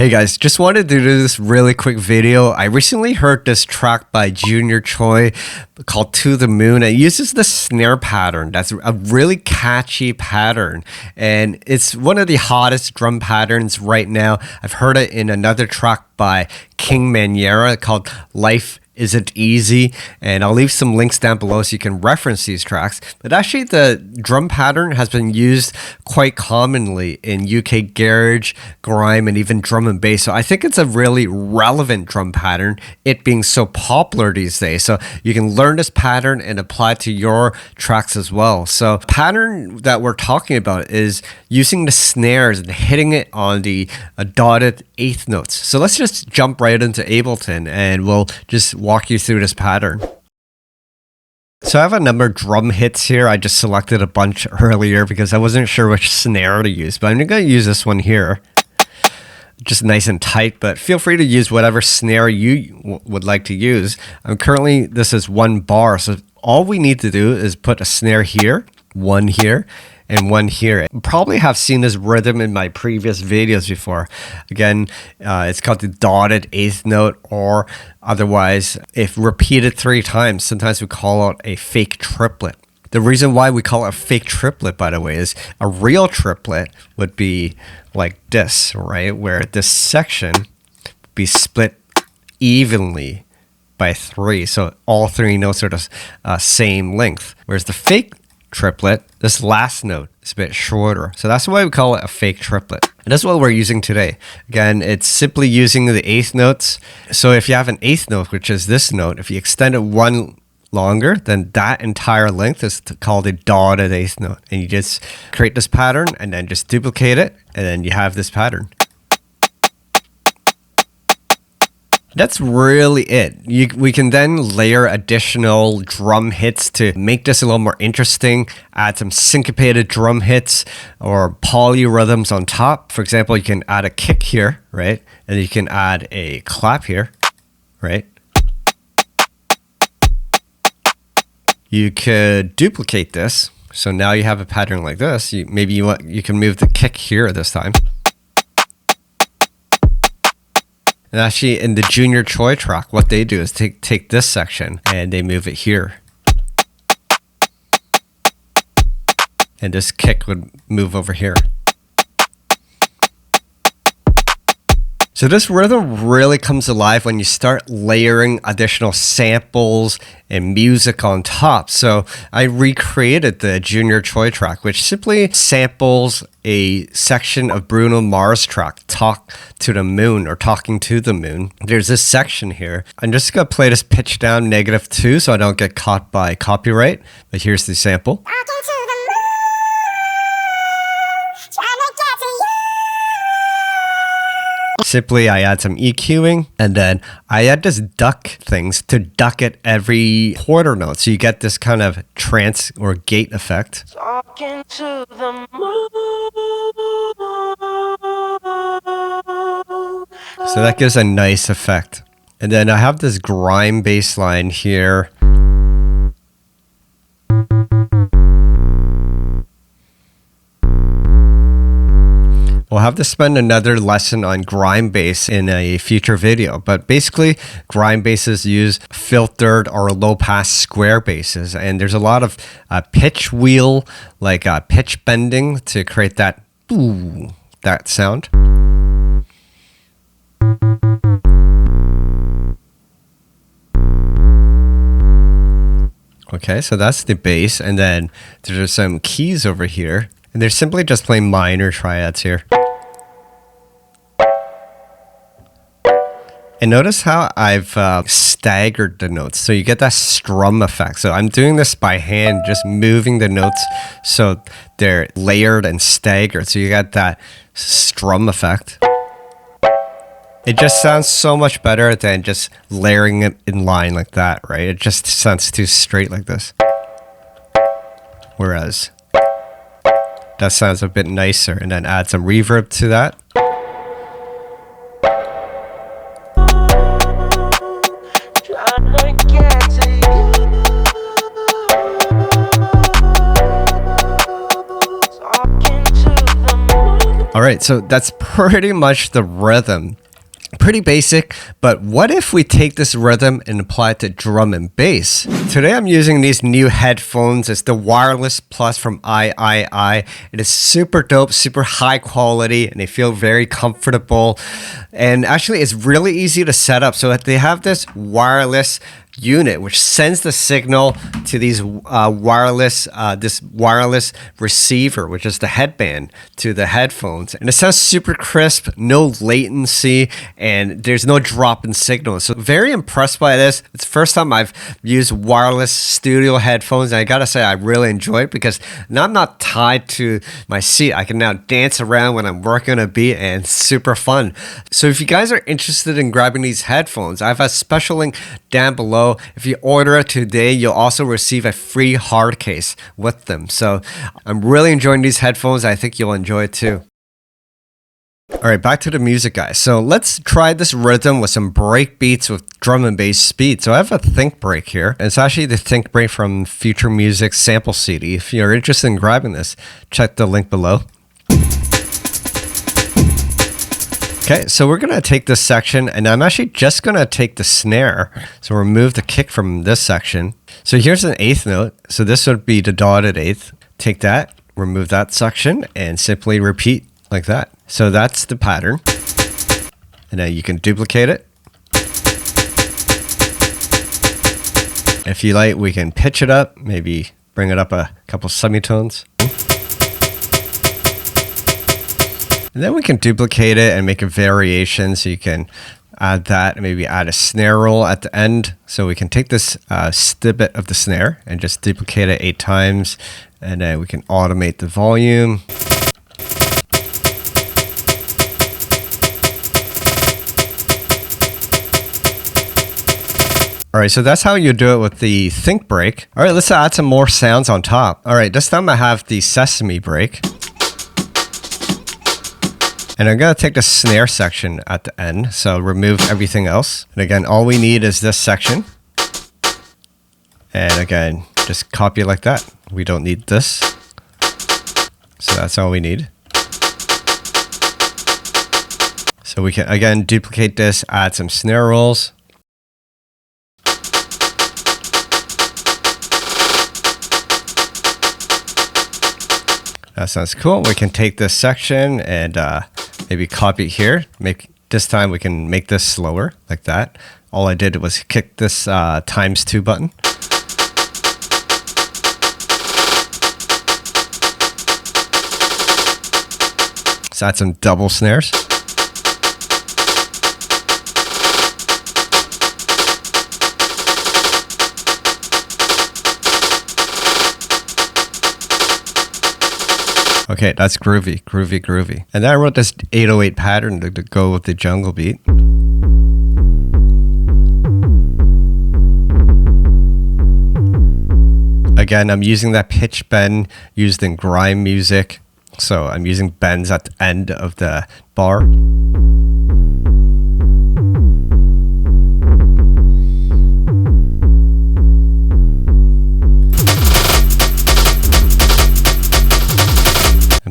Hey guys, just wanted to do this really quick video. I recently heard this track by Junior Choi called To the Moon. It uses the snare pattern. That's a really catchy pattern. And it's one of the hottest drum patterns right now. I've heard it in another track by King Maniera called Life Isn't Easy, and I'll leave some links down below so you can reference these tracks. But actually the drum pattern has been used quite commonly in UK garage, grime, and even drum and bass. So I think it's a really relevant drum pattern, it being so popular these days. So you can learn this pattern and apply it to your tracks as well. So the pattern that we're talking about is using the snares and hitting it on the dotted eighth notes. So let's just jump right into Ableton and we'll just walk you through this pattern. So I have a number of drum hits here. I just selected a bunch earlier because I wasn't sure which snare to use, but I'm going to use this one here. Just nice and tight, but feel free to use whatever snare you would like to use. Currently, this is 1 bar, so all we need to do is put a snare here, one here, and one here. You probably have seen this rhythm in my previous videos before. Again, it's called the dotted eighth note, or otherwise, if repeated 3 times, sometimes we call it a fake triplet. The reason why we call it a fake triplet, by the way, is a real triplet would be like this, right? Where this section would be split evenly by 3. So all 3 notes are the same length. Whereas the fake triplet, this last note is a bit shorter. So that's why we call it a fake triplet. And that's what we're using today. Again, it's simply using the eighth notes. So if you have an eighth note, which is this note, if you extend it 1 longer, then that entire length is called a dotted eighth note. And you just create this pattern and then just duplicate it. And then you have this pattern. That's really it. We can then layer additional drum hits to make this a little more interesting, add some syncopated drum hits or polyrhythms on top. For example, you can add a kick here, right? And you can add a clap here, right? You could duplicate this. So now you have a pattern like this. Maybe you can move the kick here this time. And actually, in the Junior Choi track, what they do is take this section and they move it here. And this kick would move over here. So this rhythm really comes alive when you start layering additional samples and music on top. So I recreated the Junior Choi track, which simply samples a section of Bruno Mars track, Talk to the Moon or Talking to the Moon. There's this section here. I'm just going to play this pitch down -2 so I don't get caught by copyright. But here's the sample. Simply, I add some EQing, and then I add this duck things to duck it every quarter note. So you get this kind of trance or gate effect. Talking to the moon. So that gives a nice effect. And then I have this grime bass line here. We'll have to spend another lesson on grime bass in a future video, but basically grime basses use filtered or low pass square basses, and there's a lot of pitch wheel, like pitch bending to create that that sound. Okay, so that's the bass, and then there's some keys over here, and they're simply just playing minor triads here. And notice how I've staggered the notes. So you get that strum effect. So I'm doing this by hand, just moving the notes so they're layered and staggered. So you got that strum effect. It just sounds so much better than just layering it in line like that, right? It just sounds too straight like this. Whereas that sounds a bit nicer. And then add some reverb to that. All right, so that's pretty much the rhythm. Pretty basic, but what if we take this rhythm and apply it to drum and bass? Today I'm using these new headphones. It's the Wireless Plus from III. It is super dope, super high quality, and they feel very comfortable. And actually, it's really easy to set up. So that they have this wireless unit which sends the signal to these wireless receiver, which is the headband, to the headphones, and it sounds super crisp, no latency, and there's no drop in signal. So very impressed by this. It's the first time I've used wireless studio headphones, and I gotta say I really enjoy it because now I'm not tied to my seat. I can now dance around when I'm working on a beat, and it's super fun. So if you guys are interested in grabbing these headphones, I have a special link down below. If you order it today, you'll also receive a free hard case with them. So I'm really enjoying these headphones. I think you'll enjoy it too. All right, back to the music, guys. So let's try this rhythm with some break beats with drum and bass speed. So I have a think break here. And it's actually the think break from Future Music's sample CD. If you're interested in grabbing this, check the link below. Okay, so we're going to take this section, and I'm actually just going to take the snare. So remove the kick from this section. So here's an eighth note. So this would be the dotted eighth. Take that, remove that section, and simply repeat like that. So that's the pattern. And then you can duplicate it. If you like, we can pitch it up, maybe bring it up a couple semitones. And then we can duplicate it and make a variation. So you can add that and maybe add a snare roll at the end. So we can take this snippet of the snare and just duplicate it 8 times. And then we can automate the volume. All right, so that's how you do it with the think break. All right, let's add some more sounds on top. All right, this time I have the sesame break. And I'm going to take the snare section at the end, so remove everything else. And again, all we need is this section. And again, just copy it like that. We don't need this. So that's all we need. So we can, again, duplicate this, add some snare rolls. That sounds cool. We can take this section and maybe copy it here. This time we can make this slower like that. All I did was kick this ×2 button. Let's add some double snares. Okay, that's groovy, groovy, groovy. And then I wrote this 808 pattern to go with the jungle beat. Again, I'm using that pitch bend used in grime music. So I'm using bends at the end of the bar.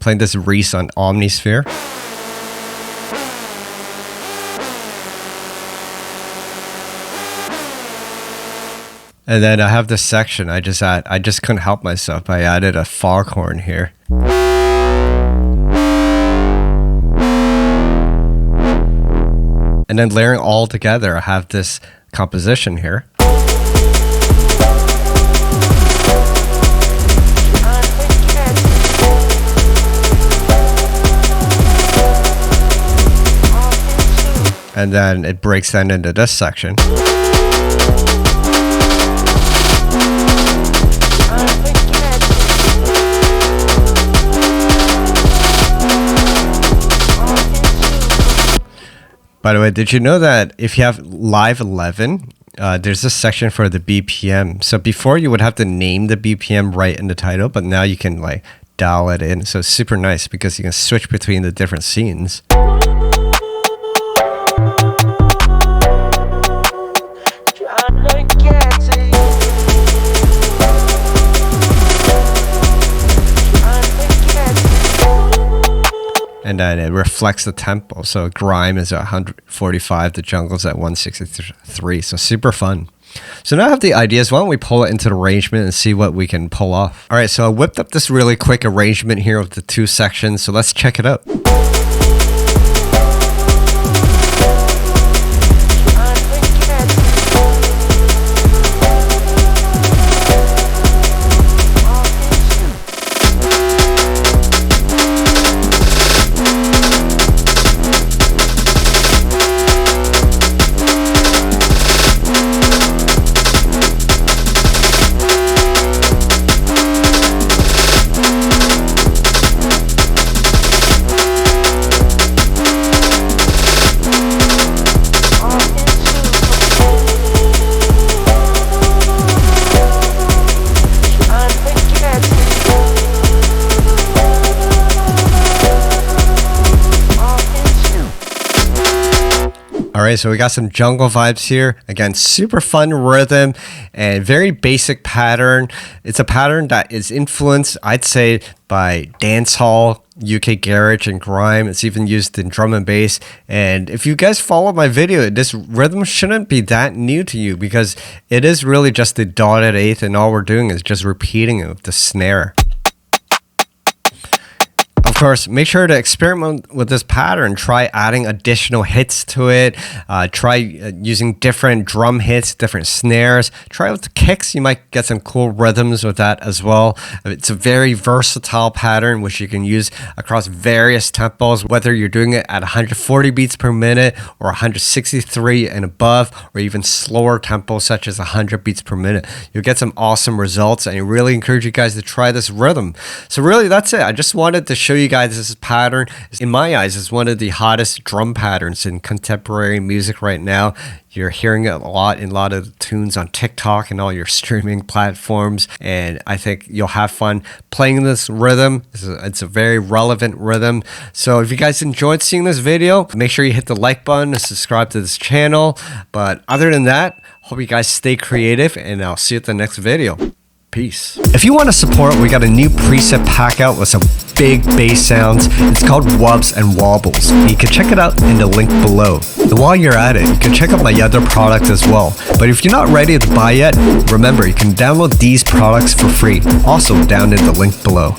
Playing this Reese on Omnisphere. And then I have this section I just couldn't help myself. I added a foghorn here. And then layering all together, I have this composition here. And then it breaks then into this section. By the way, did you know that if you have Live 11, there's this section for the BPM. So before you would have to name the BPM right in the title, but now you can like dial it in. So it's super nice because you can switch between the different scenes. And and then it reflects the tempo. So grime is at 145, the jungle's at 163. So super fun. So now I have the ideas. Why don't we pull it into the arrangement and see what we can pull off? All right, so I whipped up this really quick arrangement here of the two sections. So let's check it out. All right, so we got some jungle vibes here. Again, super fun rhythm and very basic pattern. It's a pattern that is influenced, I'd say, by dancehall, UK garage, and grime. It's even used in drum and bass. And if you guys follow my video, this rhythm shouldn't be that new to you because it is really just the dotted eighth, and all we're doing is just repeating it with the snare. Of course, make sure to experiment with this pattern. Try adding additional hits to it. Try using different drum hits, different snares. Try with the kicks. You might get some cool rhythms with that as well. It's a very versatile pattern which you can use across various tempos, whether you're doing it at 140 beats per minute or 163 and above, or even slower tempos such as 100 beats per minute. You'll get some awesome results, and I really encourage you guys to try this rhythm. So really, that's it. I just wanted to show you guys this pattern. In my eyes, is one of the hottest drum patterns in contemporary music right now. You're hearing it a lot in a lot of the tunes on TikTok and all your streaming platforms, and I think you'll have fun playing this rhythm. It's a very relevant rhythm. So if you guys enjoyed seeing this video, make sure you hit the like button and subscribe to this channel. But other than that, hope you guys stay creative, and I'll see you at the next video. Peace. If you want to support, we got a new preset pack out with some big bass sounds. It's called Wubs and Wobbles. You can check it out in the link below. And while you're at it, you can check out my other products as well. But if you're not ready to buy yet, remember you can download these products for free, also down in the link below.